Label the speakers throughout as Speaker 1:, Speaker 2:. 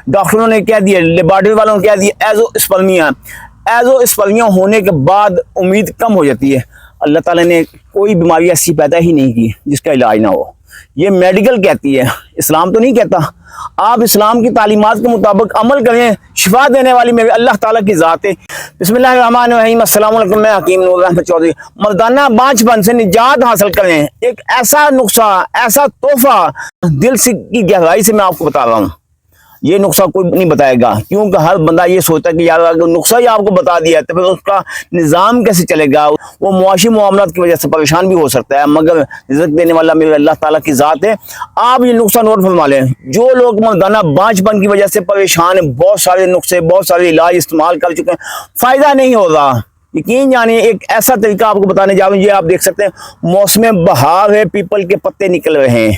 Speaker 1: ڈاکٹروں نے کہہ دیا، لیبارٹری والوں نے کہہ دیا ایزوسپرمیا ہونے کے بعد امید کم ہو جاتی ہے۔ اللہ تعالیٰ نے کوئی بیماری ایسی پیدا ہی نہیں کی جس کا علاج نہ ہو، یہ میڈیکل کہتی ہے، اسلام تو نہیں کہتا۔ آپ اسلام کی تعلیمات کے مطابق عمل کریں، شفا دینے والی میرے اللہ تعالیٰ کی ذات ہے۔ بسم اللہ الرحمن الرحیم، السلام علیکم، میں حکیم نور احمد چودھری۔ مردانہ بانجھ پن سے نجات حاصل کریں، ایک ایسا نسخہ، ایسا تحفہ دل سے کی گہرائی سے میں آپ کو بتا رہا ہوں۔ یہ نسخہ کوئی نہیں بتائے گا، کیونکہ ہر بندہ یہ سوچتا ہے کہ یار اگر نسخہ ہی آپ کو بتا دیا تو پھر اس کا نظام کیسے چلے گا، وہ معاشی معاملات کی وجہ سے پریشان بھی ہو سکتا ہے، مگر رزق دینے والا میرے اللہ تعالیٰ کی ذات ہے۔ آپ یہ نسخہ نوٹ فرما لیں۔ جو لوگ مردانہ بانجھ پن کی وجہ سے پریشان ہیں، بہت سارے نسخے، بہت سارے علاج استعمال کر چکے ہیں، فائدہ نہیں ہو رہا، یقین جانیں ایک ایسا طریقہ آپ کو بتانے جا رہا ہوں۔ یہ آپ دیکھ سکتے ہیں، موسم بہار ہے، پیپل کے پتے نکل رہے ہیں،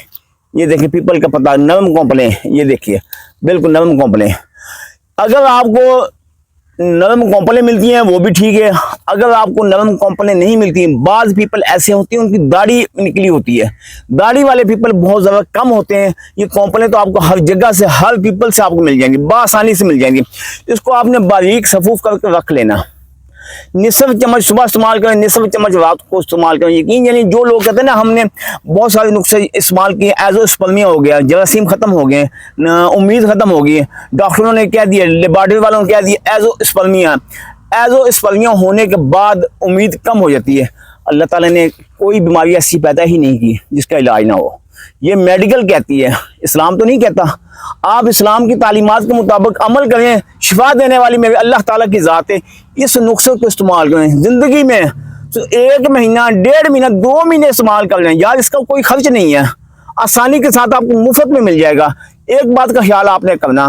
Speaker 1: یہ دیکھیں پیپل کا پتا نرم کونپلیں، یہ دیکھیے بالکل نرم کونپلیں۔ اگر آپ کو نرم کونپلیں ملتی ہیں وہ بھی ٹھیک ہے، اگر آپ کو نرم کونپلیں نہیں ملتی، بعض پیپل ایسے ہوتے ہیں ان کی داڑھی نکلی ہوتی ہے، داڑھی والے پیپل بہت زیادہ کم ہوتے ہیں، یہ کونپلیں تو آپ کو ہر جگہ سے، ہر پیپل سے آپ کو مل جائیں گی، بآسانی سے مل جائیں گی۔ اس کو آپ نے باریک صفوف کر کے رکھ لینا، نصف چمچ صبح استعمال کریں، نصف چمچ رات کو استعمال کریں۔ یقین یعنی جو لوگ کہتے ہیں نا ہم نے بہت سارے نسخے استعمال کیے، ایزوسپرمیا ہو گیا، جراثیم ختم ہو گئے، امید ختم ہو گئی، ڈاکٹروں نے کہہ دیا، لیبارٹری والوں نے کہہ دیا ایزوسپرمیا ہونے کے بعد امید کم ہو جاتی ہے۔ اللہ تعالیٰ نے کوئی بیماری ایسی پیدا ہی نہیں کی جس کا علاج نہ ہو، یہ میڈیکل کہتی ہے، اسلام تو نہیں کہتا۔ آپ اسلام کی تعلیمات کے مطابق عمل کریں، شفا دینے والی میرے اللہ تعالیٰ کی ذات ہے۔ اس نسخے کو استعمال کریں زندگی میں، تو 1 مہینہ، 1.5 مہینہ، 2 مہینے استعمال کر لیں یار، اس کا کوئی خرچ نہیں ہے، آسانی کے ساتھ آپ کو مفت میں مل جائے گا۔ ایک بات کا خیال آپ نے کرنا،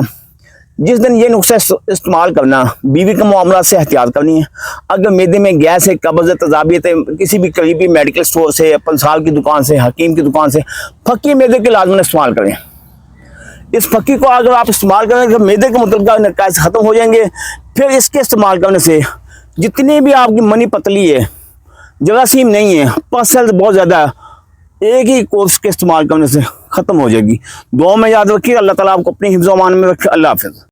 Speaker 1: جس دن یہ نسخہ استعمال کرنا، بیوی کے معاملات سے احتیاط کرنی ہے۔ اگر معدے میں گیس ہے، قبض ہے، تذابیت ہے، کسی بھی قریبی میڈیکل سٹور سے، پنسال کی دکان سے، حکیم کی دکان سے پھکی معدے کے لازماً استعمال کریں۔ اس پھکی کو اگر آپ استعمال کریں تو معدے کے متعلقہ نقائص ختم ہو جائیں گے۔ پھر اس کے استعمال کرنے سے جتنی بھی آپ کی منی پتلی ہے، جراثیم نہیں ہے، پسل بہت زیادہ ہے، ایک ہی کورس کے استعمال کرنے سے ختم ہو جائے گی۔ دعاؤں میں یاد رکھیے، اللہ تعالیٰ آپ کو اپنی حفظ و امان میں رکھے۔ اللہ حافظ۔